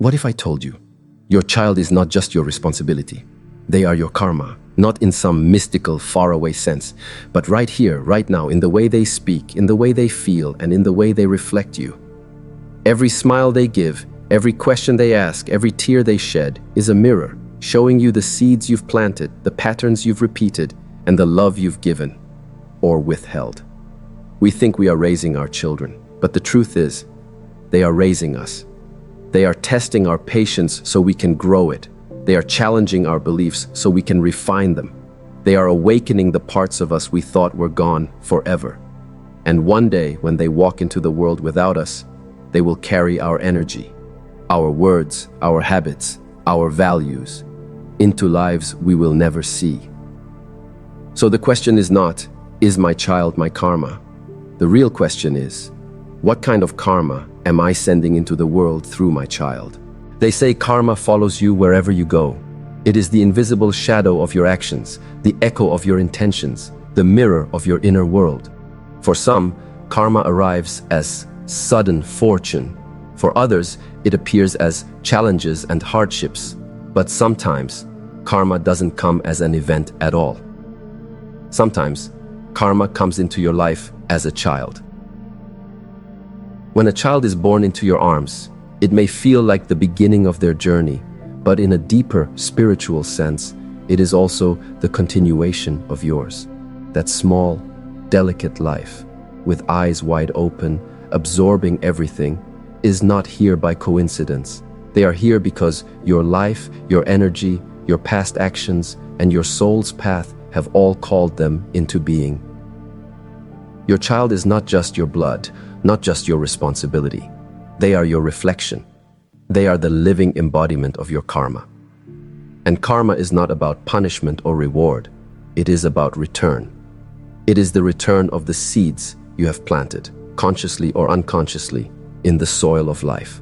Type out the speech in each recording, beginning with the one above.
What if I told you, your child is not just your responsibility? They are your karma, not in some mystical, faraway sense, but right here, right now, in the way they speak, in the way they feel, and in the way they reflect you. Every smile they give, every question they ask, every tear they shed is a mirror, showing you the seeds you've planted, the patterns you've repeated, and the love you've given or withheld. We think we are raising our children, but the truth is, they are raising us. They are testing our patience so we can grow it. They are challenging our beliefs so we can refine them. They are awakening the parts of us we thought were gone forever. And one day, when they walk into the world without us, they will carry our energy, our words, our habits, our values, into lives we will never see. So the question is not, is my child my karma? The real question is, what kind of karma am I sending into the world through my child? They say karma follows you wherever you go. It is the invisible shadow of your actions, the echo of your intentions, the mirror of your inner world. For some, karma arrives as sudden fortune. For others, it appears as challenges and hardships. But sometimes, karma doesn't come as an event at all. Sometimes, karma comes into your life as a child. When a child is born into your arms, it may feel like the beginning of their journey, but in a deeper spiritual sense, it is also the continuation of yours. That small, delicate life, with eyes wide open, absorbing everything, is not here by coincidence. They are here because your life, your energy, your past actions, and your soul's path have all called them into being. Your child is not just your blood, not just your responsibility. They are your reflection. They are the living embodiment of your karma. And karma is not about punishment or reward. It is about return. It is the return of the seeds you have planted, consciously or unconsciously, in the soil of life.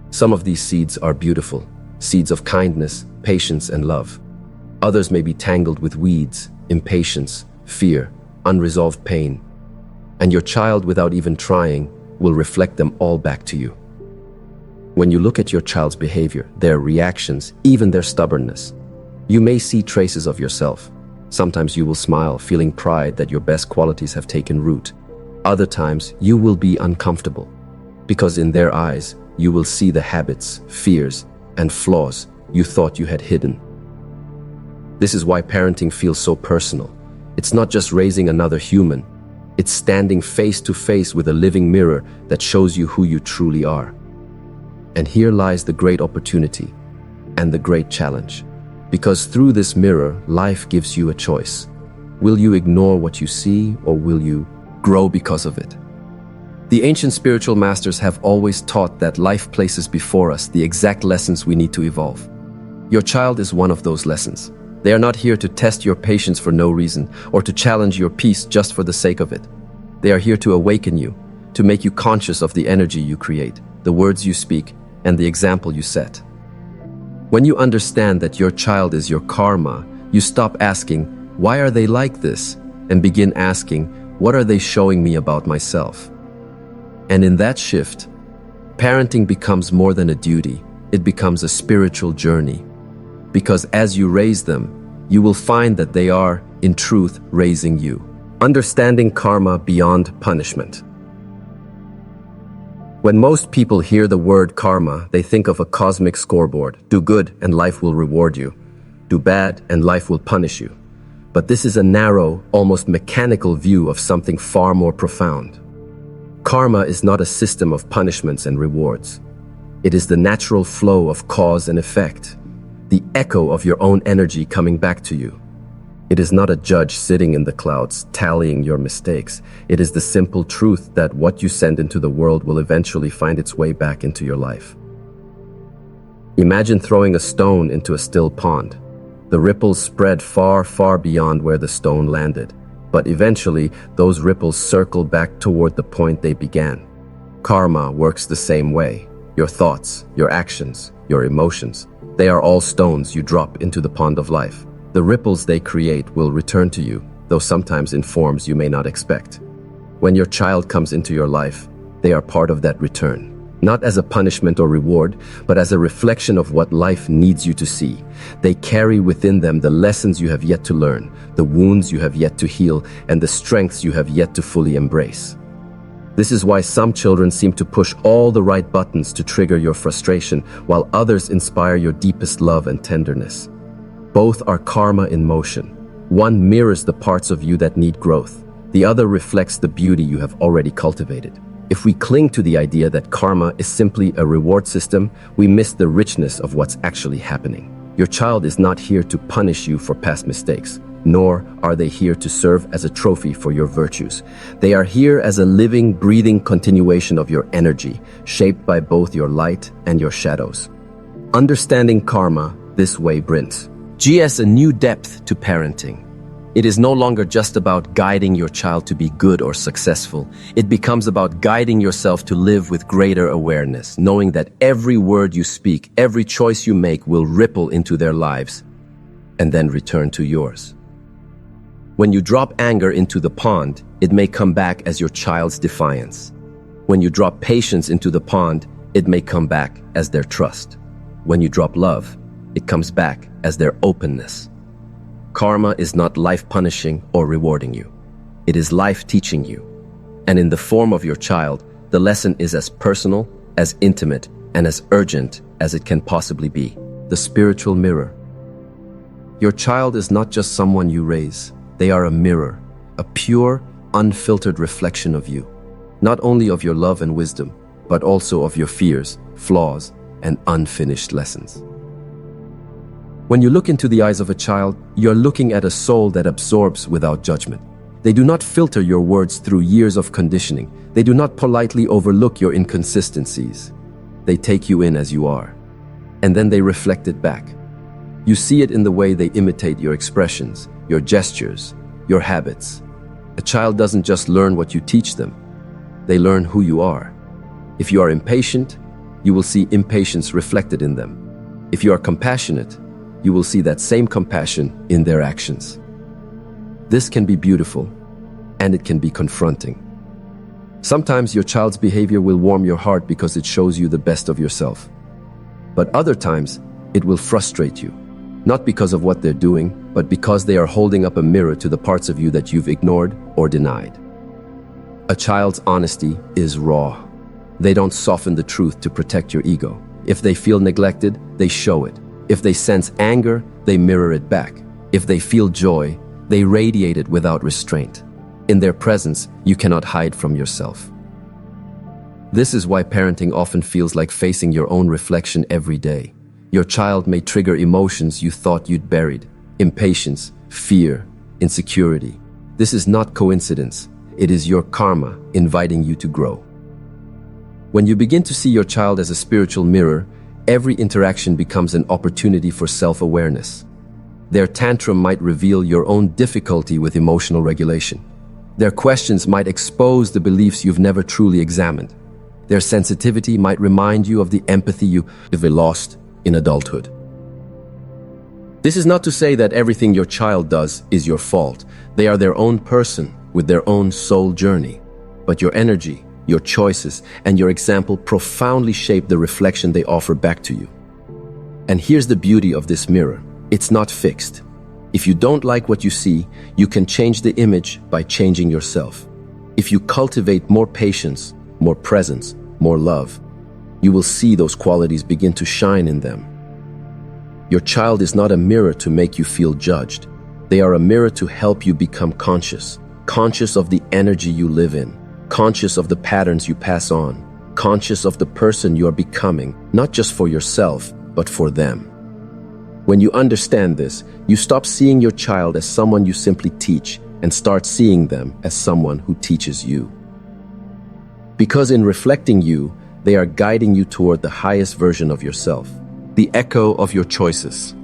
Some of these seeds are beautiful, seeds of kindness, patience, and love. Others may be tangled with weeds, impatience, fear, unresolved pain. And your child, without even trying, will reflect them all back to you. When you look at your child's behavior, their reactions, even their stubbornness, you may see traces of yourself. Sometimes you will smile, feeling pride that your best qualities have taken root. Other times, you will be uncomfortable, because in their eyes, you will see the habits, fears, and flaws you thought you had hidden. This is why parenting feels so personal. It's not just raising another human. It's standing face to face with a living mirror that shows you who you truly are. And here lies the great opportunity and the great challenge. Because through this mirror, life gives you a choice. Will you ignore what you see, or will you grow because of it? The ancient spiritual masters have always taught that life places before us the exact lessons we need to evolve. Your child is one of those lessons. They are not here to test your patience for no reason, or to challenge your peace just for the sake of it. They are here to awaken you, to make you conscious of the energy you create, the words you speak, and the example you set. When you understand that your child is your karma, you stop asking, why are they like this? And begin asking, what are they showing me about myself? And in that shift, parenting becomes more than a duty. It becomes a spiritual journey. Because as you raise them, you will find that they are, in truth, raising you. Understanding karma beyond punishment. When most people hear the word karma, they think of a cosmic scoreboard. Do good and life will reward you. Do bad and life will punish you. But this is a narrow, almost mechanical view of something far more profound. Karma is not a system of punishments and rewards. It is the natural flow of cause and effect, the echo of your own energy coming back to you. It is not a judge sitting in the clouds tallying your mistakes. It is the simple truth that what you send into the world will eventually find its way back into your life. Imagine throwing a stone into a still pond. The ripples spread far, far beyond where the stone landed, but eventually those ripples circle back toward the point they began. Karma works the same way. Your thoughts, your actions, your emotions, they are all stones you drop into the pond of life. The ripples they create will return to you, though sometimes in forms you may not expect. When your child comes into your life, they are part of that return. not as a punishment or reward, but as a reflection of what life needs you to see. They carry within them the lessons you have yet to learn, the wounds you have yet to heal, and the strengths you have yet to fully embrace. This is why some children seem to push all the right buttons to trigger your frustration, while others inspire your deepest love and tenderness. Both are karma in motion. One mirrors the parts of you that need growth. The other reflects the beauty you have already cultivated. If we cling to the idea that karma is simply a reward system, we miss the richness of what's actually happening. Your child is not here to punish you for past mistakes, nor are they here to serve as a trophy for your virtues. They are here as a living, breathing continuation of your energy, shaped by both your light and your shadows. Understanding karma this way brings a new depth to parenting. It is no longer just about guiding your child to be good or successful. It becomes about guiding yourself to live with greater awareness, knowing that every word you speak, every choice you make will ripple into their lives and then return to yours. When you drop anger into the pond, it may come back as your child's defiance. When you drop patience into the pond, it may come back as their trust. When you drop love, it comes back as their openness. Karma is not life punishing or rewarding you. It is life teaching you. And in the form of your child, the lesson is as personal, as intimate, and as urgent as it can possibly be. The spiritual mirror. Your child is not just someone you raise. They are a mirror, a pure, unfiltered reflection of you. Not only of your love and wisdom, but also of your fears, flaws, and unfinished lessons. When you look into the eyes of a child, you're looking at a soul that absorbs without judgment. They do not filter your words through years of conditioning. They do not politely overlook your inconsistencies. They take you in as you are, and then they reflect it back. You see it in the way they imitate your expressions, your gestures, your habits. A child doesn't just learn what you teach them. They learn who you are. If you are impatient, you will see impatience reflected in them. If you are compassionate, you will see that same compassion in their actions. This can be beautiful, and it can be confronting. Sometimes your child's behavior will warm your heart because it shows you the best of yourself. But other times, it will frustrate you, not because of what they're doing, but because they are holding up a mirror to the parts of you that you've ignored or denied. A child's honesty is raw. They don't soften the truth to protect your ego. If they feel neglected, they show it. If they sense anger, they mirror it back. If they feel joy, they radiate it without restraint. In their presence, you cannot hide from yourself. This is why parenting often feels like facing your own reflection every day. Your child may trigger emotions you thought you'd buried: impatience, fear, insecurity. This is not coincidence. It is your karma inviting you to grow. When you begin to see your child as a spiritual mirror, every interaction becomes an opportunity for self-awareness. Their tantrum might reveal your own difficulty with emotional regulation. Their questions might expose the beliefs you've never truly examined. Their sensitivity might remind you of the empathy you've lost in adulthood. This is not to say that everything your child does is your fault. They are their own person with their own soul journey. But your energy, your choices, and your example profoundly shape the reflection they offer back to you. And here's the beauty of this mirror. It's not fixed. If you don't like what you see, you can change the image by changing yourself. If you cultivate more patience, more presence, more love, you will see those qualities begin to shine in them. Your child is not a mirror to make you feel judged. They are a mirror to help you become conscious of the energy you live in, conscious of the patterns you pass on, conscious of the person you are becoming, not just for yourself, but for them. When you understand this, you stop seeing your child as someone you simply teach and start seeing them as someone who teaches you. Because in reflecting you, they are guiding you toward the highest version of yourself, the echo of your choices.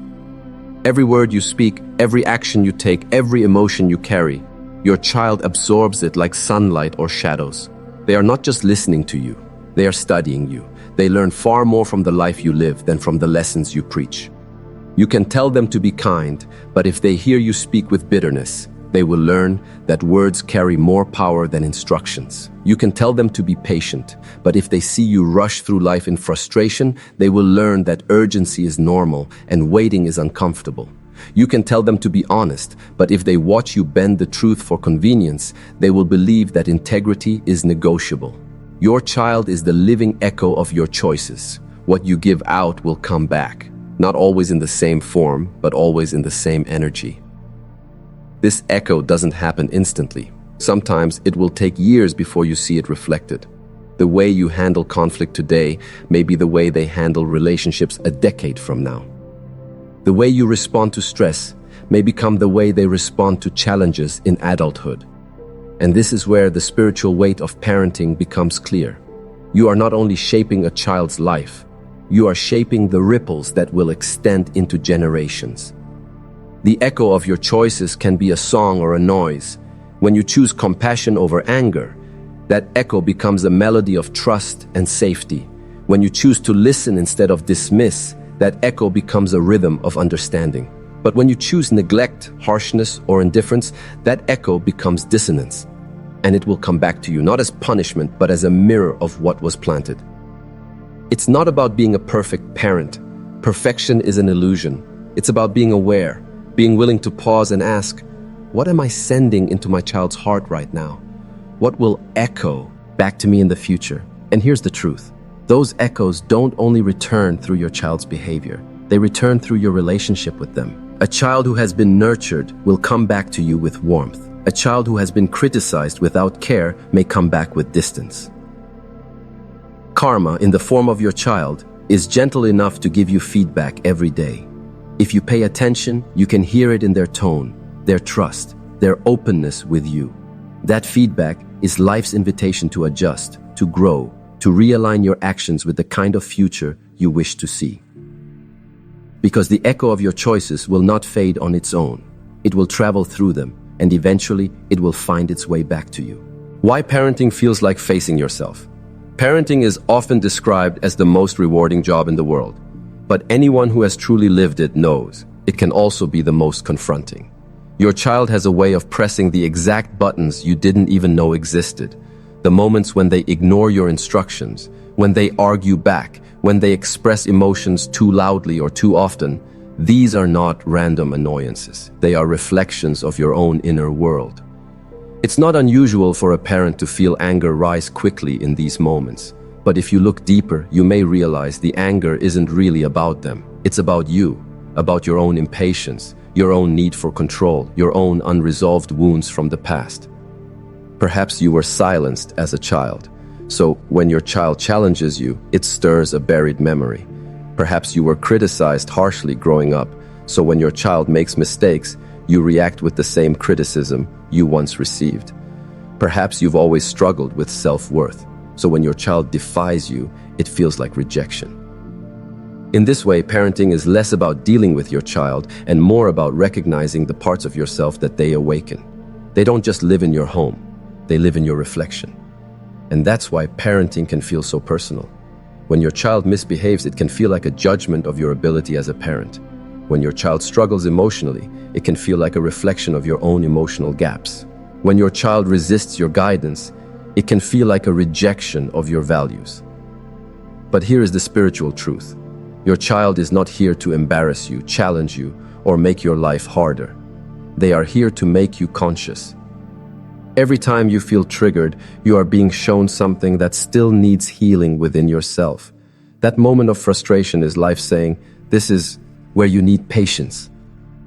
Every word you speak, every action you take, every emotion you carry, your child absorbs it like sunlight or shadows. They are not just listening to you, they are studying you. They learn far more from the life you live than from the lessons you preach. You can tell them to be kind, but if they hear you speak with bitterness, They will learn that words carry more power than instructions. You can tell them to be patient, but if they see you rush through life in frustration, they will learn that urgency is normal and waiting is uncomfortable. You can tell them to be honest, but if they watch you bend the truth for convenience, they will believe that integrity is negotiable. Your child is the living echo of your choices. What you give out will come back, not always in the same form, but always in the same energy. This echo doesn't happen instantly. Sometimes it will take years before you see it reflected. The way you handle conflict today may be the way they handle relationships a decade from now. The way you respond to stress may become the way they respond to challenges in adulthood. And this is where the spiritual weight of parenting becomes clear. You are not only shaping a child's life, you are shaping the ripples that will extend into generations. The echo of your choices can be a song or a noise. When you choose compassion over anger, that echo becomes a melody of trust and safety. When you choose to listen instead of dismiss, that echo becomes a rhythm of understanding. But when you choose neglect, harshness, or indifference, that echo becomes dissonance. And it will come back to you, not as punishment, but as a mirror of what was planted. It's not about being a perfect parent. Perfection is an illusion. It's about being aware, being willing to pause and ask, what am I sending into my child's heart right now? What will echo back to me in the future? And here's the truth. Those echoes don't only return through your child's behavior. They return through your relationship with them. A child who has been nurtured will come back to you with warmth. A child who has been criticized without care may come back with distance. Karma, in the form of your child, is gentle enough to give you feedback every day. If you pay attention, you can hear it in their tone, their trust, their openness with you. That feedback is life's invitation to adjust, to grow, to realign your actions with the kind of future you wish to see. Because the echo of your choices will not fade on its own. It will travel through them, and eventually it will find its way back to you. Why parenting feels like facing yourself. Parenting is often described as the most rewarding job in the world. But anyone who has truly lived it knows it can also be the most confronting. Your child has a way of pressing the exact buttons you didn't even know existed. The moments when they ignore your instructions, when they argue back, when they express emotions too loudly or too often, these are not random annoyances. They are reflections of your own inner world. It's not unusual for a parent to feel anger rise quickly in these moments. But if you look deeper, you may realize the anger isn't really about them. It's about you, about your own impatience, your own need for control, your own unresolved wounds from the past. Perhaps you were silenced as a child, so when your child challenges you, it stirs a buried memory. Perhaps you were criticized harshly growing up, so when your child makes mistakes, you react with the same criticism you once received. Perhaps you've always struggled with self-worth. So when your child defies you, it feels like rejection. In this way, parenting is less about dealing with your child and more about recognizing the parts of yourself that they awaken. They don't just live in your home, they live in your reflection. And that's why parenting can feel so personal. When your child misbehaves, it can feel like a judgment of your ability as a parent. When your child struggles emotionally, it can feel like a reflection of your own emotional gaps. When your child resists your guidance, it can feel like a rejection of your values. But here is the spiritual truth. Your child is not here to embarrass you, challenge you, or make your life harder. They are here to make you conscious. Every time you feel triggered, you are being shown something that still needs healing within yourself. That moment of frustration is life saying, this is where you need patience.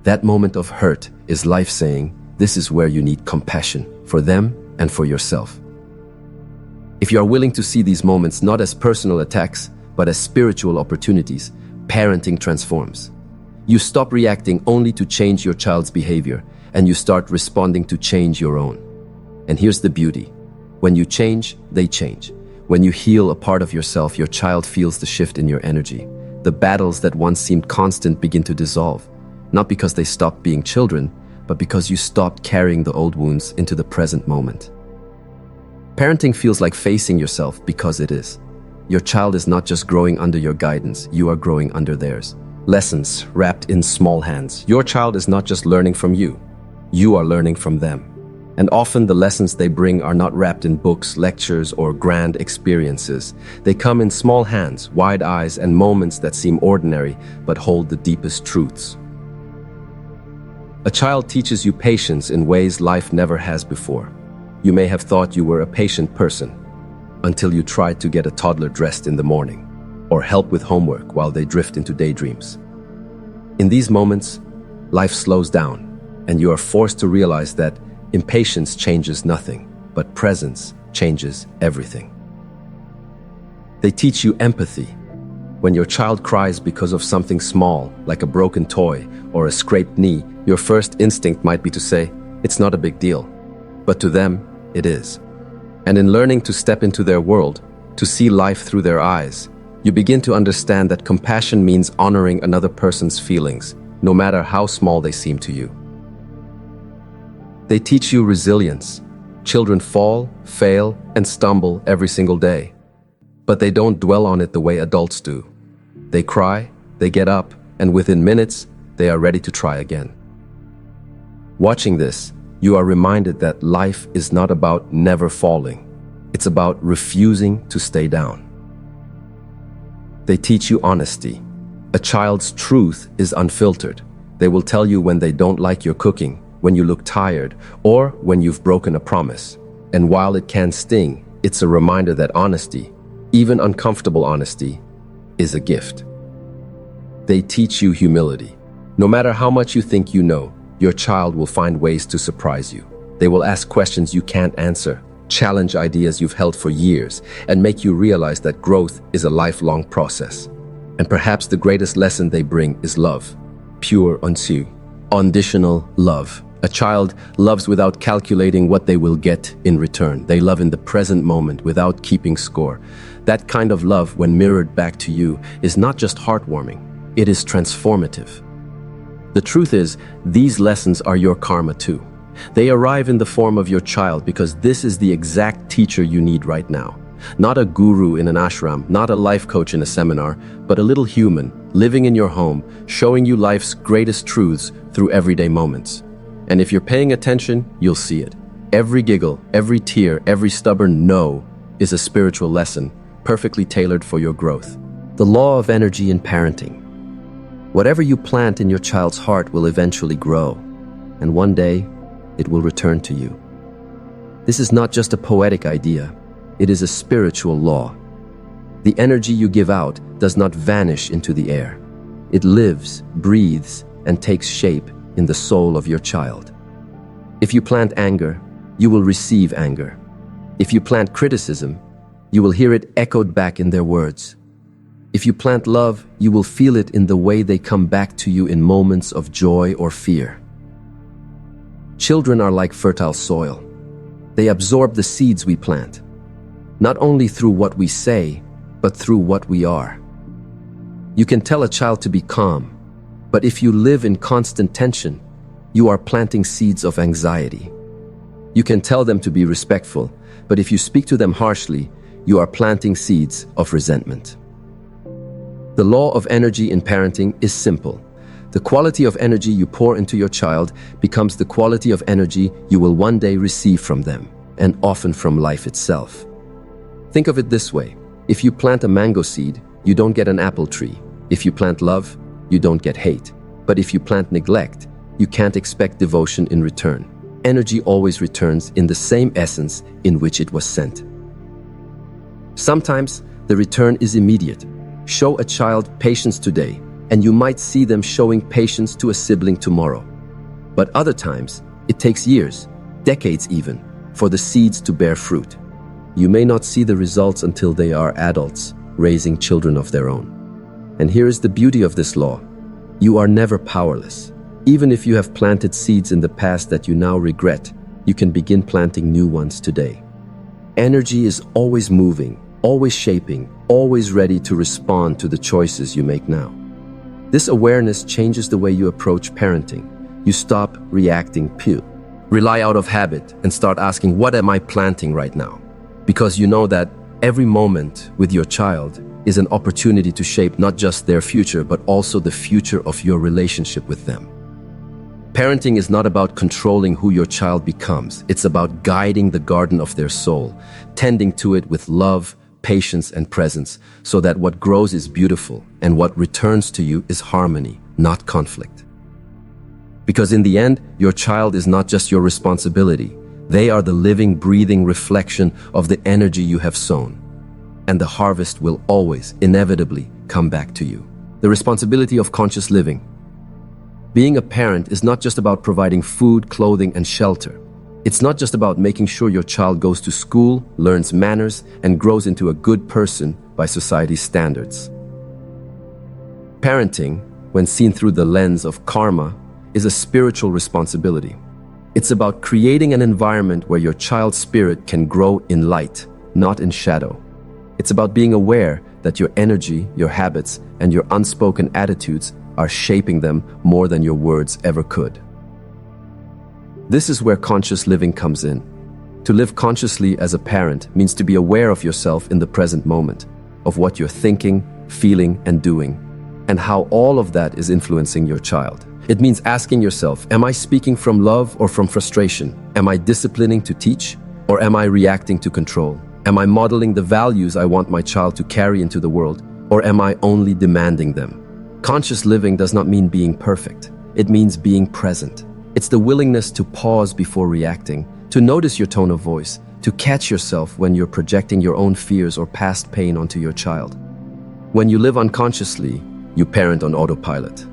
That moment of hurt is life saying, this is where you need compassion for them and for yourself. If you are willing to see these moments not as personal attacks, but as spiritual opportunities, parenting transforms. You stop reacting only to change your child's behavior, and you start responding to change your own. And here's the beauty. When you change, they change. When you heal a part of yourself, your child feels the shift in your energy. The battles that once seemed constant begin to dissolve, not because they stopped being children, but because you stopped carrying the old wounds into the present moment. Parenting feels like facing yourself because it is. Your child is not just growing under your guidance, you are growing under theirs. Lessons wrapped in small hands. Your child is not just learning from you. you are learning from them. And often the lessons they bring are not wrapped in books, lectures, or grand experiences. They come in small hands, wide eyes, and moments that seem ordinary but hold the deepest truths. A child teaches you patience in ways life never has before. You may have thought you were a patient person until you tried to get a toddler dressed in the morning or help with homework while they drift into daydreams. In these moments, life slows down, and you are forced to realize that impatience changes nothing, but presence changes everything. They teach you empathy. When your child cries because of something small, like a broken toy or a scraped knee, your first instinct might be to say, "It's not a big deal." But to them, it is. And in learning to step into their world, to see life through their eyes, you begin to understand that compassion means honoring another person's feelings, no matter how small they seem to you. They teach you resilience. Children fall, fail, and stumble every single day. But they don't dwell on it the way adults do. They cry, they get up, and within minutes, they are ready to try again. Watching this, you are reminded that life is not about never falling. It's about refusing to stay down. They teach you honesty. A child's truth is unfiltered. They will tell you when they don't like your cooking, when you look tired, or when you've broken a promise. And while it can sting, it's a reminder that honesty, even uncomfortable honesty, is a gift. They teach you humility. No matter how much you think you know, your child will find ways to surprise you. They will ask questions you can't answer, challenge ideas you've held for years, and make you realize that growth is a lifelong process. And perhaps the greatest lesson they bring is love. Pure, unconditional love. A child loves without calculating what they will get in return. They love in the present moment without keeping score. That kind of love, when mirrored back to you, is not just heartwarming, it is transformative. The truth is, these lessons are your karma too. They arrive in the form of your child because this is the exact teacher you need right now. Not a guru in an ashram, not a life coach in a seminar, but a little human living in your home, showing you life's greatest truths through everyday moments. And if you're paying attention, you'll see it. Every giggle, every tear, every stubborn no is a spiritual lesson, perfectly tailored for your growth. The law of energy in parenting. Whatever you plant in your child's heart will eventually grow, and one day it will return to you. This is not just a poetic idea, it is a spiritual law. The energy you give out does not vanish into the air. It lives, breathes, and takes shape in the soul of your child. If you plant anger, you will receive anger. If you plant criticism, you will hear it echoed back in their words. If you plant love, you will feel it in the way they come back to you in moments of joy or fear. Children are like fertile soil. They absorb the seeds we plant, not only through what we say, but through what we are. You can tell a child to be calm, but if you live in constant tension, you are planting seeds of anxiety. You can tell them to be respectful, but if you speak to them harshly, you are planting seeds of resentment. The law of energy in parenting is simple. The quality of energy you pour into your child becomes the quality of energy you will one day receive from them, and often from life itself. Think of it this way. If you plant a mango seed, you don't get an apple tree. If you plant love, you don't get hate. But if you plant neglect, you can't expect devotion in return. Energy always returns in the same essence in which it was sent. Sometimes the return is immediate. Show a child patience today, and you might see them showing patience to a sibling tomorrow. But other times, it takes years, decades even, for the seeds to bear fruit. You may not see the results until they are adults, raising children of their own. And here is the beauty of this law. You are never powerless. Even if you have planted seeds in the past that you now regret, you can begin planting new ones today. Energy is always moving, always shaping, always ready to respond to the choices you make now. This awareness changes the way you approach parenting. You stop reacting rely out of habit, and start asking, what am I planting right now? Because you know that every moment with your child is an opportunity to shape not just their future, but also the future of your relationship with them. Parenting is not about controlling who your child becomes. It's about guiding the garden of their soul, tending to it with love, patience, and presence, so that what grows is beautiful and what returns to you is harmony, not conflict. Because in the end, your child is not just your responsibility. They are the living, breathing reflection of the energy you have sown. And the harvest will always, inevitably, come back to you. The responsibility of conscious living. Being a parent is not just about providing food, clothing, and shelter. It's not just about making sure your child goes to school, learns manners, and grows into a good person by society's standards. Parenting, when seen through the lens of karma, is a spiritual responsibility. It's about creating an environment where your child's spirit can grow in light, not in shadow. It's about being aware that your energy, your habits, and your unspoken attitudes are shaping them more than your words ever could. This is where conscious living comes in. To live consciously as a parent means to be aware of yourself in the present moment, of what you're thinking, feeling, and doing, and how all of that is influencing your child. It means asking yourself, am I speaking from love or from frustration? Am I disciplining to teach, or am I reacting to control? Am I modeling the values I want my child to carry into the world, or am I only demanding them? Conscious living does not mean being perfect. It means being present. It's the willingness to pause before reacting, to notice your tone of voice, to catch yourself when you're projecting your own fears or past pain onto your child. When you live unconsciously, you parent on autopilot.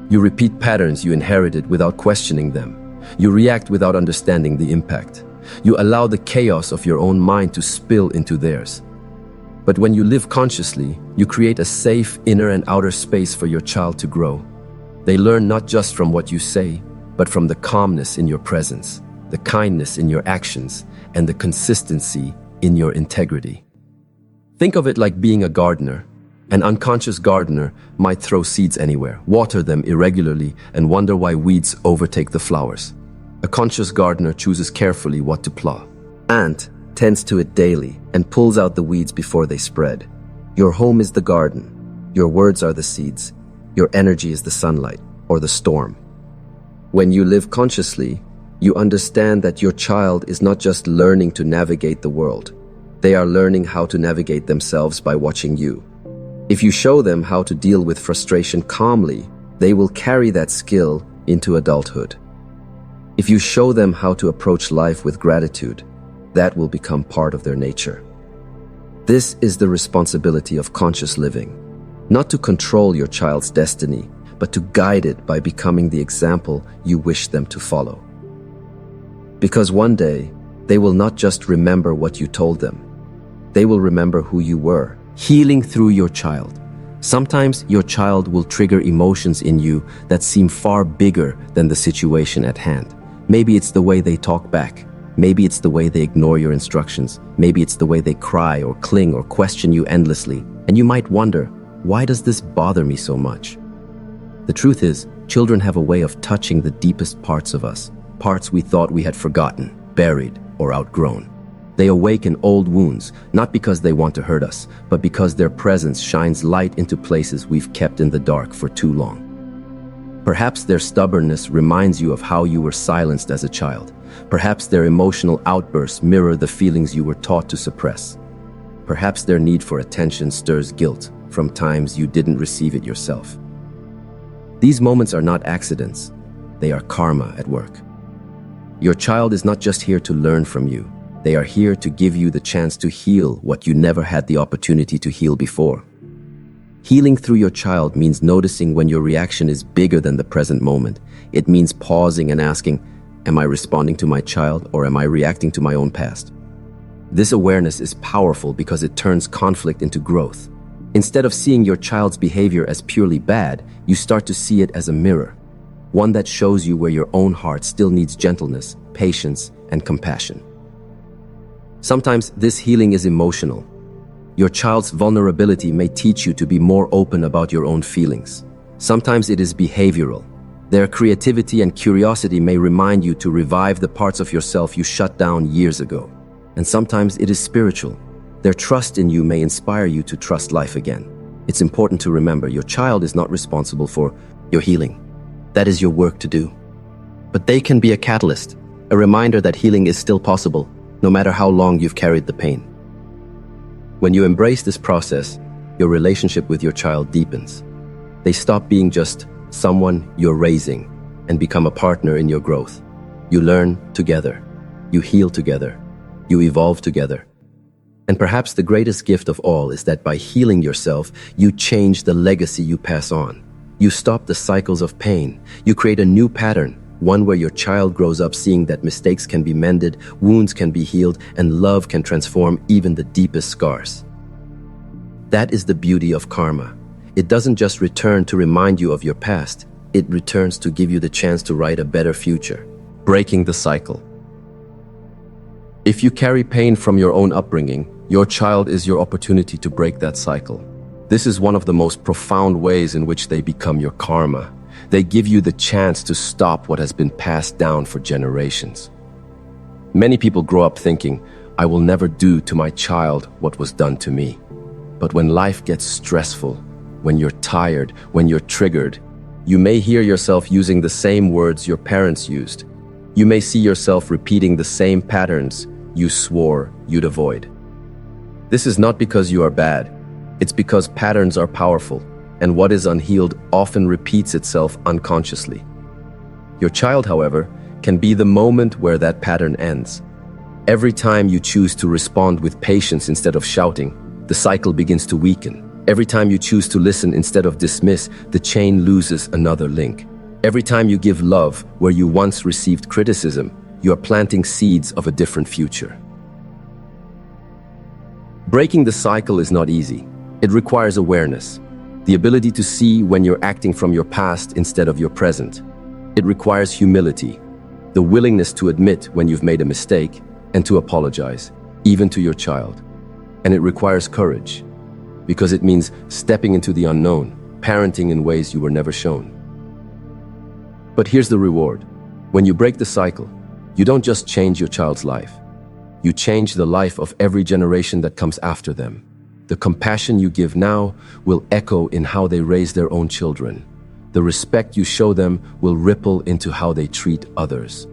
You repeat patterns you inherited without questioning them. You react without understanding the impact. You allow the chaos of your own mind to spill into theirs. But when you live consciously, you create a safe inner and outer space for your child to grow. They learn not just from what you say, but from the calmness in your presence, the kindness in your actions, and the consistency in your integrity. Think of it like being a gardener. An unconscious gardener might throw seeds anywhere, water them irregularly, and wonder why weeds overtake the flowers. A conscious gardener chooses carefully what to plow. Ant tends to it daily and pulls out the weeds before they spread. Your home is the garden. Your words are the seeds. Your energy is the sunlight or the storm. When you live consciously, you understand that your child is not just learning to navigate the world. They are learning how to navigate themselves by watching you. If you show them how to deal with frustration calmly, they will carry that skill into adulthood. If you show them how to approach life with gratitude, that will become part of their nature. This is the responsibility of conscious living, not to control your child's destiny, but to guide it by becoming the example you wish them to follow. Because one day, they will not just remember what you told them, they will remember who you were. Healing through your child. Sometimes your child will trigger emotions in you that seem far bigger than the situation at hand. Maybe it's the way they talk back. Maybe it's the way they ignore your instructions. Maybe it's the way they cry or cling or question you endlessly. And you might wonder, why does this bother me so much? The truth is, children have a way of touching the deepest parts of us, parts we thought we had forgotten, buried, or outgrown. They awaken old wounds, not because they want to hurt us, but because their presence shines light into places we've kept in the dark for too long. Perhaps their stubbornness reminds you of how you were silenced as a child. Perhaps their emotional outbursts mirror the feelings you were taught to suppress. Perhaps their need for attention stirs guilt from times you didn't receive it yourself. These moments are not accidents. They are karma at work. Your child is not just here to learn from you. They are here to give you the chance to heal what you never had the opportunity to heal before. Healing through your child means noticing when your reaction is bigger than the present moment. It means pausing and asking, am I responding to my child or am I reacting to my own past? This awareness is powerful because it turns conflict into growth. Instead of seeing your child's behavior as purely bad, you start to see it as a mirror, one that shows you where your own heart still needs gentleness, patience, and compassion. Sometimes this healing is emotional. Your child's vulnerability may teach you to be more open about your own feelings. Sometimes it is behavioral. Their creativity and curiosity may remind you to revive the parts of yourself you shut down years ago. And sometimes it is spiritual. Their trust in you may inspire you to trust life again. It's important to remember your child is not responsible for your healing. That is your work to do. but they can be a catalyst, a reminder that healing is still possible, no matter how long you've carried the pain. When you embrace this process, your relationship with your child deepens. They stop being just someone you're raising and become a partner in your growth. You learn together, you heal together, you evolve together. And perhaps the greatest gift of all is that by healing yourself, you change the legacy you pass on. You stop the cycles of pain. You create a new pattern, one where your child grows up seeing that mistakes can be mended, wounds can be healed, and love can transform even the deepest scars. That is the beauty of karma. It doesn't just return to remind you of your past, it returns to give you the chance to write a better future. Breaking the cycle. If you carry pain from your own upbringing, your child is your opportunity to break that cycle. This is one of the most profound ways in which they become your karma. They give you the chance to stop what has been passed down for generations. Many people grow up thinking, I will never do to my child what was done to me. But when life gets stressful, when you're tired, when you're triggered, you may hear yourself using the same words your parents used. You may see yourself repeating the same patterns you swore you'd avoid. This is not because you are bad. It's because patterns are powerful, and what is unhealed often repeats itself unconsciously. Your child, however, can be the moment where that pattern ends. Every time you choose to respond with patience instead of shouting, the cycle begins to weaken. Every time you choose to listen instead of dismiss, the chain loses another link. Every time you give love where you once received criticism, you are planting seeds of a different future. Breaking the cycle is not easy. It requires awareness, the ability to see when you're acting from your past instead of your present. It requires humility, the willingness to admit when you've made a mistake and to apologize, even to your child. And it requires courage, because it means stepping into the unknown, parenting in ways you were never shown. But here's the reward. When you break the cycle, you don't just change your child's life. You change the life of every generation that comes after them. The compassion you give now will echo in how they raise their own children. The respect you show them will ripple into how they treat others.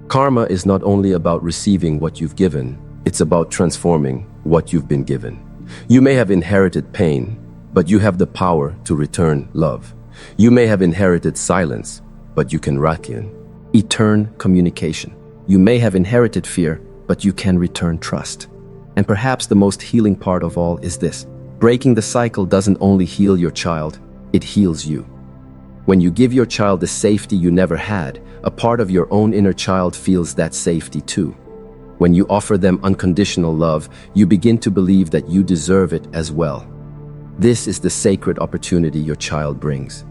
Karma is not only about receiving what you've given, it's about transforming what you've been given. You may have inherited pain, but you have the power to return love. You may have inherited silence, but you can return communication. You may have inherited fear, but you can return trust. And perhaps the most healing part of all is this. Breaking the cycle doesn't only heal your child, it heals you. When you give your child the safety you never had, a part of your own inner child feels that safety too. When you offer them unconditional love, you begin to believe that you deserve it as well. This is the sacred opportunity your child brings.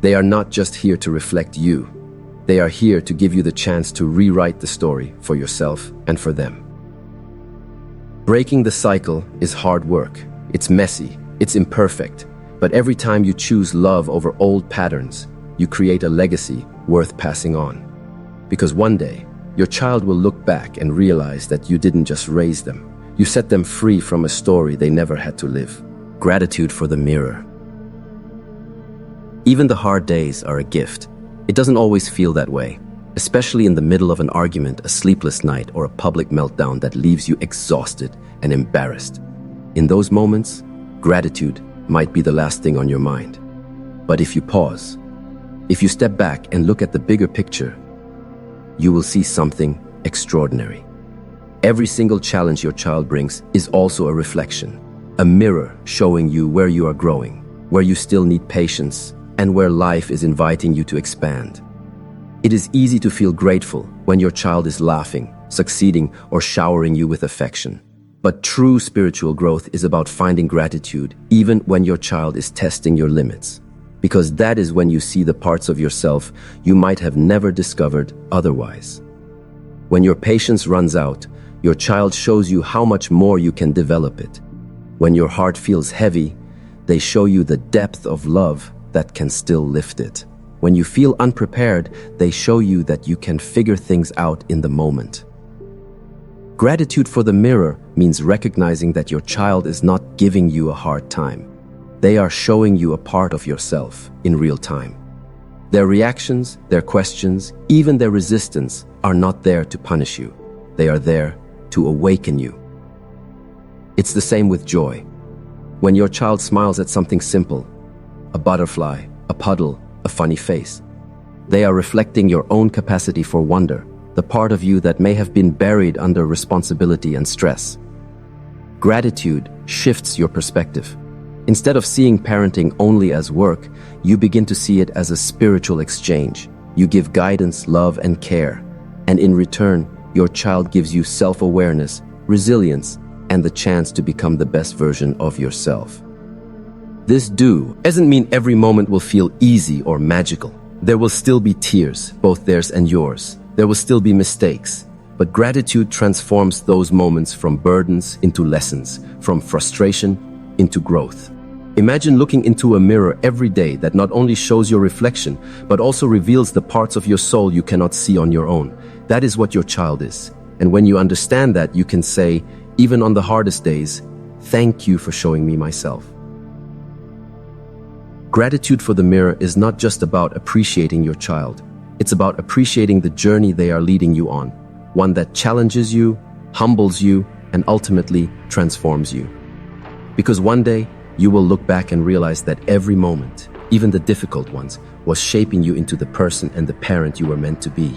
They are not just here to reflect you. They are here to give you the chance to rewrite the story for yourself and for them. Breaking the cycle is hard work. It's messy, it's imperfect, but every time you choose love over old patterns, you create a legacy worth passing on. Because one day, your child will look back and realize that you didn't just raise them. You set them free from a story they never had to live. Gratitude for the mirror. Even the hard days are a gift. It doesn't always feel that way, especially in the middle of an argument, a sleepless night, or a public meltdown that leaves you exhausted and embarrassed. In those moments, gratitude might be the last thing on your mind. But if you pause, if you step back and look at the bigger picture, you will see something extraordinary. Every single challenge your child brings is also a reflection, a mirror showing you where you are growing, where you still need patience, and where life is inviting you to expand. It is easy to feel grateful when your child is laughing, succeeding, or showering you with affection. But true spiritual growth is about finding gratitude even when your child is testing your limits. Because that is when you see the parts of yourself you might have never discovered otherwise. When your patience runs out, your child shows you how much more you can develop it. When your heart feels heavy, they show you the depth of love that can still lift it. When you feel unprepared, they show you that you can figure things out in the moment. Gratitude for the mirror means recognizing that your child is not giving you a hard time. They are showing you a part of yourself in real time. Their reactions, their questions, even their resistance are not there to punish you. They are there to awaken you. It's the same with joy. When your child smiles at something simple, a butterfly, a puddle, a funny face, they are reflecting your own capacity for wonder, the part of you that may have been buried under responsibility and stress. Gratitude shifts your perspective. Instead of seeing parenting only as work, you begin to see it as a spiritual exchange. You give guidance, love, and care. And in return, your child gives you self-awareness, resilience, and the chance to become the best version of yourself. This doesn't mean every moment will feel easy or magical. There will still be tears, both theirs and yours. There will still be mistakes. But gratitude transforms those moments from burdens into lessons, from frustration into growth. Imagine looking into a mirror every day that not only shows your reflection, but also reveals the parts of your soul you cannot see on your own. That is what your child is. And when you understand that, you can say, even on the hardest days, thank you for showing me myself. Gratitude for the mirror is not just about appreciating your child. It's about appreciating the journey they are leading you on, one that challenges you, humbles you, and ultimately transforms you. Because one day, you will look back and realize that every moment, even the difficult ones, was shaping you into the person and the parent you were meant to be.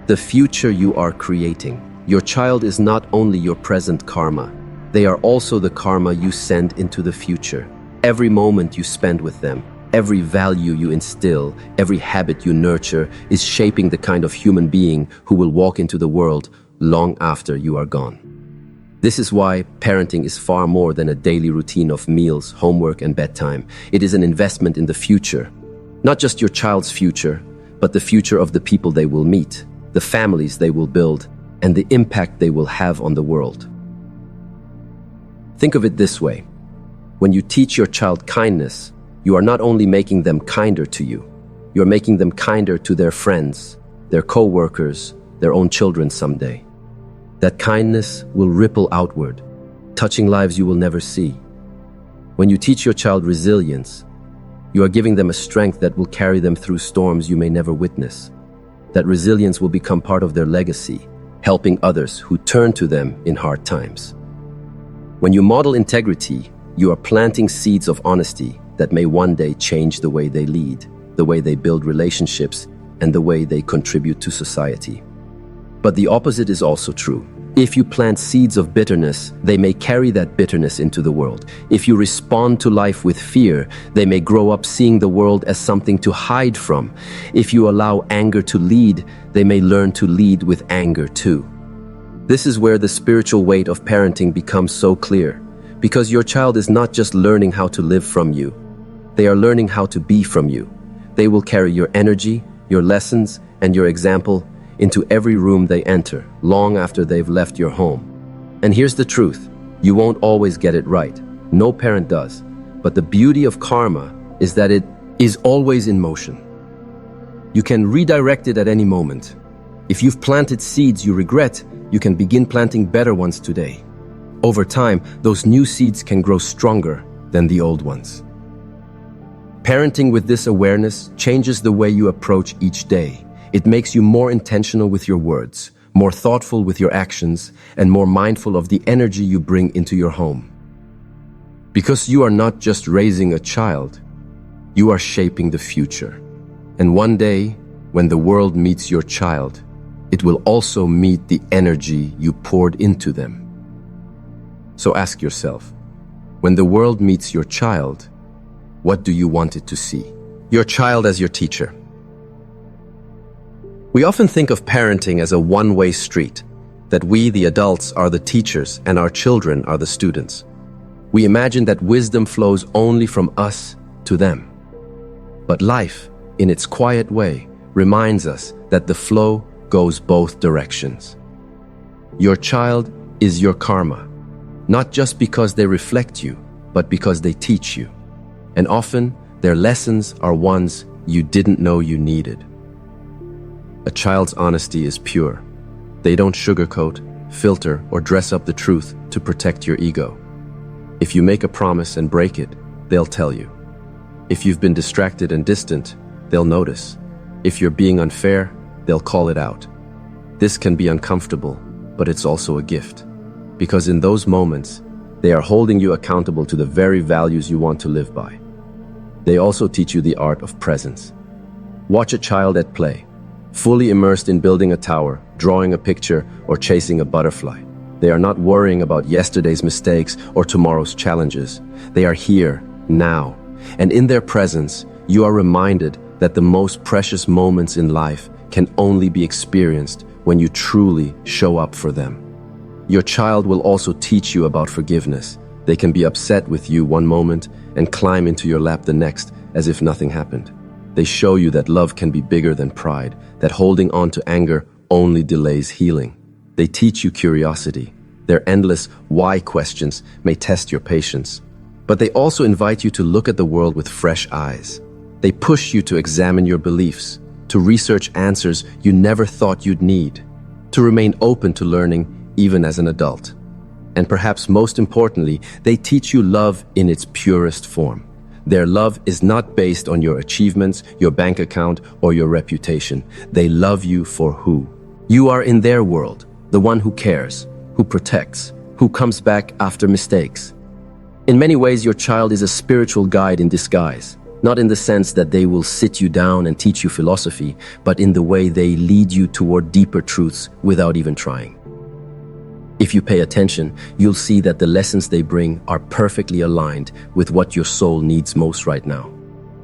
The future you are creating. Your child is not only your present karma, they are also the karma you send into the future. Every moment you spend with them, every value you instill, every habit you nurture is shaping the kind of human being who will walk into the world long after you are gone. This is why parenting is far more than a daily routine of meals, homework, and bedtime. It is an investment in the future. Not just your child's future, but the future of the people they will meet, the families they will build, and the impact they will have on the world. Think of it this way. When you teach your child kindness, you are not only making them kinder to you, you're making them kinder to their friends, their co-workers, their own children someday. That kindness will ripple outward, touching lives you will never see. When you teach your child resilience, you are giving them a strength that will carry them through storms you may never witness. That resilience will become part of their legacy, helping others who turn to them in hard times. When you model integrity, you are planting seeds of honesty that may one day change the way they lead, the way they build relationships, and the way they contribute to society. But the opposite is also true. If you plant seeds of bitterness, they may carry that bitterness into the world. If you respond to life with fear, they may grow up seeing the world as something to hide from. If you allow anger to lead, they may learn to lead with anger too. This is where the spiritual weight of parenting becomes so clear, because your child is not just learning how to live from you. They are learning how to be from you. They will carry your energy, your lessons, and your example into every room they enter, long after they've left your home. And here's the truth, you won't always get it right. No parent does. But the beauty of karma is that it is always in motion. You can redirect it at any moment. If you've planted seeds you regret, you can begin planting better ones today. Over time, those new seeds can grow stronger than the old ones. Parenting with this awareness changes the way you approach each day. It makes you more intentional with your words, more thoughtful with your actions, and more mindful of the energy you bring into your home. Because you are not just raising a child, you are shaping the future. And one day, when the world meets your child, it will also meet the energy you poured into them. So ask yourself, when the world meets your child, what do you want it to see? Your child as your teacher. We often think of parenting as a one-way street, that we, the adults, are the teachers and our children are the students. We imagine that wisdom flows only from us to them. But life, in its quiet way, reminds us that the flow goes both directions. Your child is your karma, not just because they reflect you, but because they teach you. And often, their lessons are ones you didn't know you needed. A child's honesty is pure. They don't sugarcoat, filter, or dress up the truth to protect your ego. If you make a promise and break it, they'll tell you. If you've been distracted and distant, they'll notice. If you're being unfair, they'll call it out. This can be uncomfortable, but it's also a gift. Because in those moments, they are holding you accountable to the very values you want to live by. They also teach you the art of presence. Watch a child at play, fully immersed in building a tower, drawing a picture, or chasing a butterfly. They are not worrying about yesterday's mistakes or tomorrow's challenges. They are here, now. And in their presence, you are reminded that the most precious moments in life can only be experienced when you truly show up for them. Your child will also teach you about forgiveness. They can be upset with you one moment and climb into your lap the next as if nothing happened. They show you that love can be bigger than pride, that holding on to anger only delays healing. They teach you curiosity. Their endless why questions may test your patience. But they also invite you to look at the world with fresh eyes. They push you to examine your beliefs, to research answers you never thought you'd need, to remain open to learning even as an adult. And perhaps most importantly, they teach you love in its purest form. Their love is not based on your achievements, your bank account, or your reputation. They love you for who you are in their world, the one who cares, who protects, who comes back after mistakes. In many ways, your child is a spiritual guide in disguise, not in the sense that they will sit you down and teach you philosophy, but in the way they lead you toward deeper truths without even trying. If you pay attention, you'll see that the lessons they bring are perfectly aligned with what your soul needs most right now.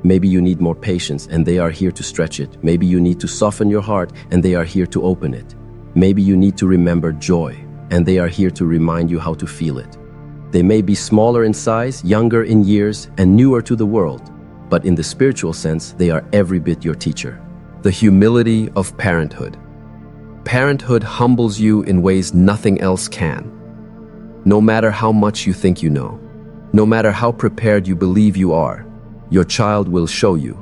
Maybe you need more patience and they are here to stretch it. Maybe you need to soften your heart and they are here to open it. Maybe you need to remember joy and they are here to remind you how to feel it. They may be smaller in size, younger in years, and newer to the world, but in the spiritual sense, they are every bit your teacher. The humility of parenthood. Parenthood humbles you in ways nothing else can. No matter how much you think you know, no matter how prepared you believe you are, your child will show you,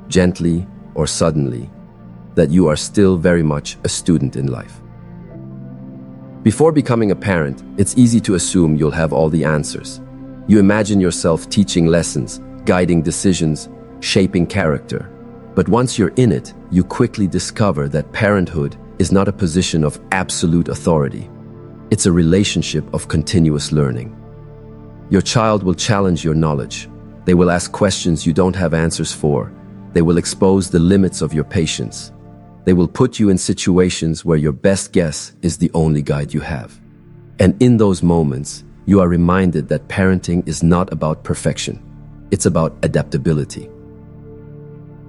gently or suddenly, that you are still very much a student in life. Before becoming a parent, it's easy to assume you'll have all the answers. You imagine yourself teaching lessons, guiding decisions, shaping character. But once you're in it, you quickly discover that parenthood is not a position of absolute authority. It's a relationship of continuous learning. Your child will challenge your knowledge. They will ask questions you don't have answers for. They will expose the limits of your patience. They will put you in situations where your best guess is the only guide you have. And in those moments, you are reminded that parenting is not about perfection. It's about adaptability.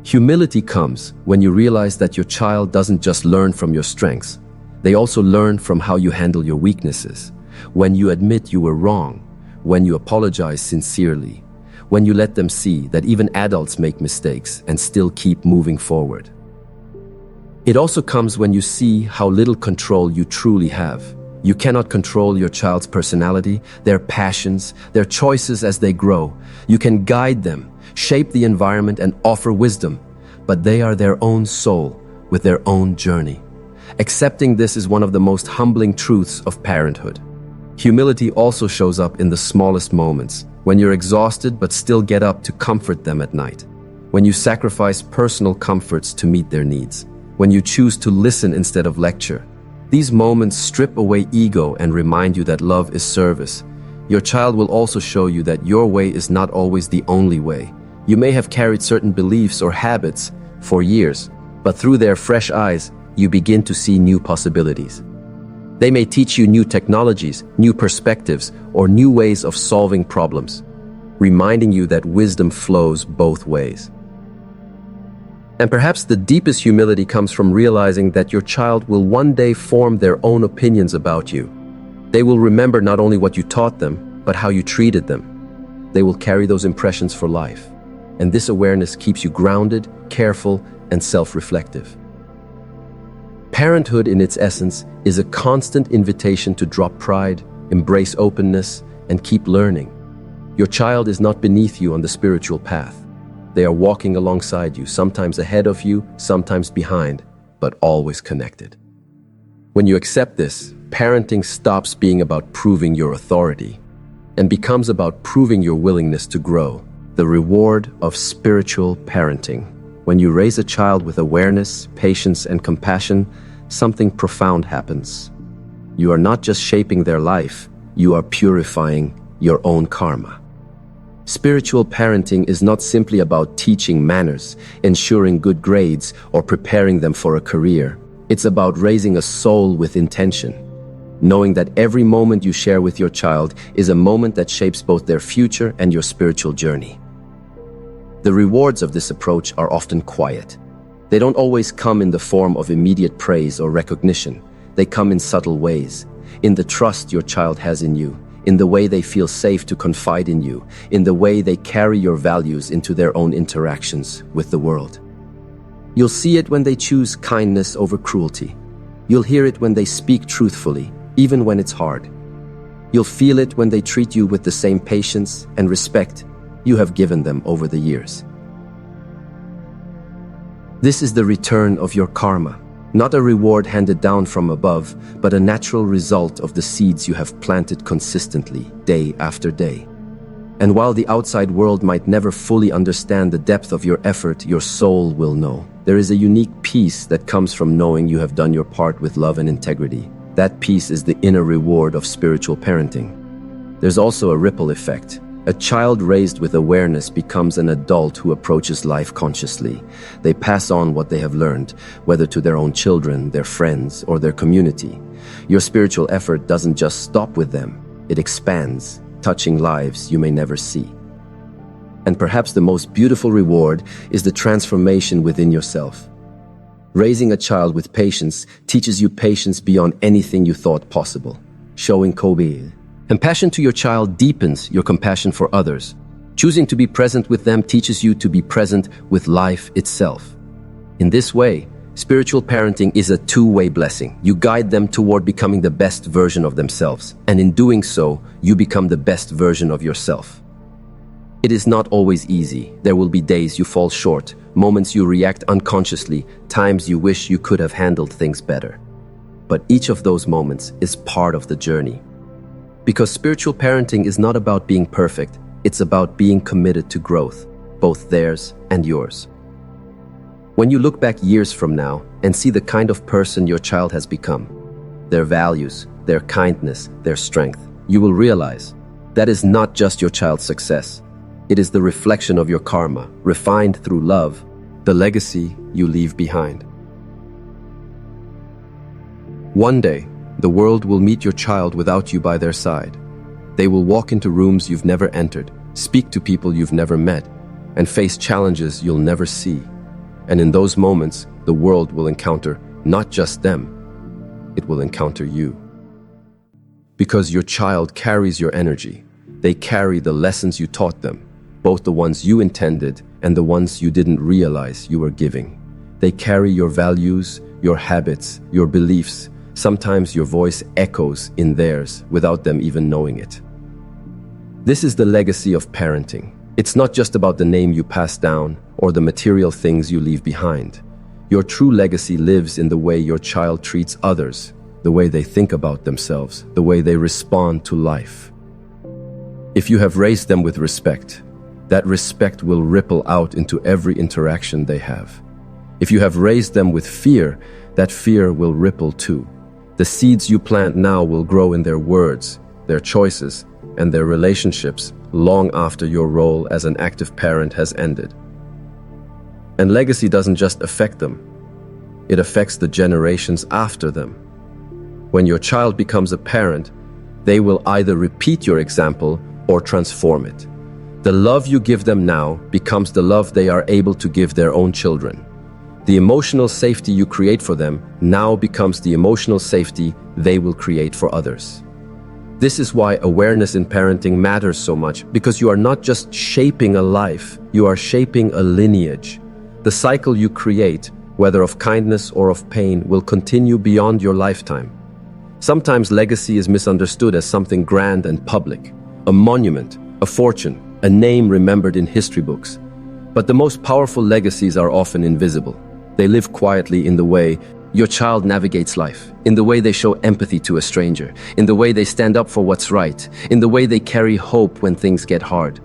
Humility comes when you realize that your child doesn't just learn from your strengths. They also learn from how you handle your weaknesses, when you admit you were wrong, when you apologize sincerely, when you let them see that even adults make mistakes and still keep moving forward. It also comes when you see how little control you truly have. You cannot control your child's personality, their passions, their choices as they grow. You can guide them, shape the environment, and offer wisdom, but they are their own soul with their own journey. Accepting this is one of the most humbling truths of parenthood. Humility also shows up in the smallest moments, when you're exhausted but still get up to comfort them at night, when you sacrifice personal comforts to meet their needs, when you choose to listen instead of lecture. These moments strip away ego and remind you that love is service. Your child will also show you that your way is not always the only way. You may have carried certain beliefs or habits for years, but through their fresh eyes, you begin to see new possibilities. They may teach you new technologies, new perspectives, or new ways of solving problems, reminding you that wisdom flows both ways. And perhaps the deepest humility comes from realizing that your child will one day form their own opinions about you. They will remember not only what you taught them, but how you treated them. They will carry those impressions for life. And this awareness keeps you grounded, careful, and self-reflective. Parenthood in its essence is a constant invitation to drop pride, embrace openness, and keep learning. Your child is not beneath you on the spiritual path. They are walking alongside you, sometimes ahead of you, sometimes behind, but always connected. When you accept this, parenting stops being about proving your authority and becomes about proving your willingness to grow. The reward of spiritual parenting. When you raise a child with awareness, patience, and compassion, something profound happens. You are not just shaping their life, you are purifying your own karma. Spiritual parenting is not simply about teaching manners, ensuring good grades, or preparing them for a career. It's about raising a soul with intention, knowing that every moment you share with your child is a moment that shapes both their future and your spiritual journey. The rewards of this approach are often quiet. They don't always come in the form of immediate praise or recognition. They come in subtle ways, in the trust your child has in you, in the way they feel safe to confide in you, in the way they carry your values into their own interactions with the world. You'll see it when they choose kindness over cruelty. You'll hear it when they speak truthfully, even when it's hard. You'll feel it when they treat you with the same patience and respect you have given them over the years. This is the return of your karma, not a reward handed down from above, but a natural result of the seeds you have planted consistently, day after day. And while the outside world might never fully understand the depth of your effort, your soul will know. There is a unique peace that comes from knowing you have done your part with love and integrity. That peace is the inner reward of spiritual parenting. There's also a ripple effect. A child raised with awareness becomes an adult who approaches life consciously. They pass on what they have learned, whether to their own children, their friends, or their community. Your spiritual effort doesn't just stop with them, it expands, touching lives you may never see. And perhaps the most beautiful reward is the transformation within yourself. Raising a child with patience teaches you patience beyond anything you thought possible, showing Kobe. Compassion to your child deepens your compassion for others. Choosing to be present with them teaches you to be present with life itself. In this way, spiritual parenting is a two-way blessing. You guide them toward becoming the best version of themselves, and in doing so, you become the best version of yourself. It is not always easy. There will be days you fall short, moments you react unconsciously, times you wish you could have handled things better. But each of those moments is part of the journey. Because spiritual parenting is not about being perfect, it's about being committed to growth, both theirs and yours. When you look back years from now and see the kind of person your child has become, their values, their kindness, their strength, you will realize that is not just your child's success. It is the reflection of your karma, refined through love, the legacy you leave behind. One day, the world will meet your child without you by their side. They will walk into rooms you've never entered, speak to people you've never met, and face challenges you'll never see. And in those moments, the world will encounter not just them, it will encounter you. Because your child carries your energy. They carry the lessons you taught them, both the ones you intended and the ones you didn't realize you were giving. They carry your values, your habits, your beliefs. Sometimes your voice echoes in theirs without them even knowing it. This is the legacy of parenting. It's not just about the name you pass down or the material things you leave behind. Your true legacy lives in the way your child treats others, the way they think about themselves, the way they respond to life. If you have raised them with respect, that respect will ripple out into every interaction they have. If you have raised them with fear, that fear will ripple too. The seeds you plant now will grow in their words, their choices, and their relationships long after your role as an active parent has ended. And legacy doesn't just affect them, it affects the generations after them. When your child becomes a parent, they will either repeat your example or transform it. The love you give them now becomes the love they are able to give their own children. The emotional safety you create for them now becomes the emotional safety they will create for others. This is why awareness in parenting matters so much, because you are not just shaping a life, you are shaping a lineage. The cycle you create, whether of kindness or of pain, will continue beyond your lifetime. Sometimes legacy is misunderstood as something grand and public, a monument, a fortune, a name remembered in history books. But the most powerful legacies are often invisible. They live quietly in the way your child navigates life, in the way they show empathy to a stranger, in the way they stand up for what's right, in the way they carry hope when things get hard.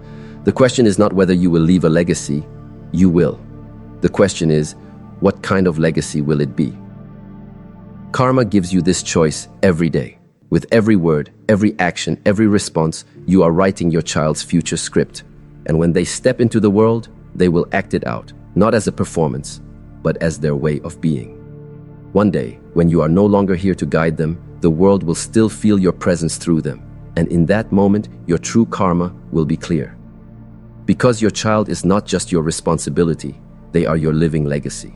The question is not whether you will leave a legacy, you will. The question is, what kind of legacy will it be? Karma gives you this choice every day. With every word, every action, every response, you are writing your child's future script. And when they step into the world, they will act it out, not as a performance, but as their way of being. One day, when you are no longer here to guide them, the world will still feel your presence through them. And in that moment, your true karma will be clear. Because your child is not just your responsibility, they are your living legacy.